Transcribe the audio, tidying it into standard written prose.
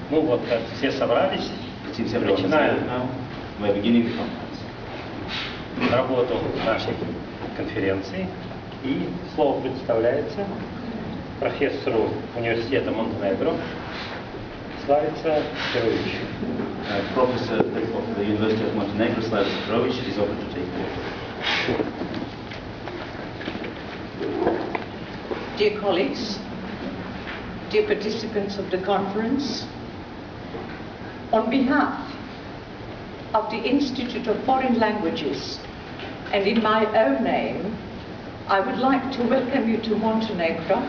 Ну вот, все собрались, начинаем работу нашей конференции. И слово представляется профессору университета Монтенегро Славица Петрович. Professor of the University of Montenegro, Slavica Petrovic, is offered to take the floor. Dear colleagues, dear participants of the conference, on behalf of the Institute of Foreign Languages and in my own name, I would like to welcome you to Montenegro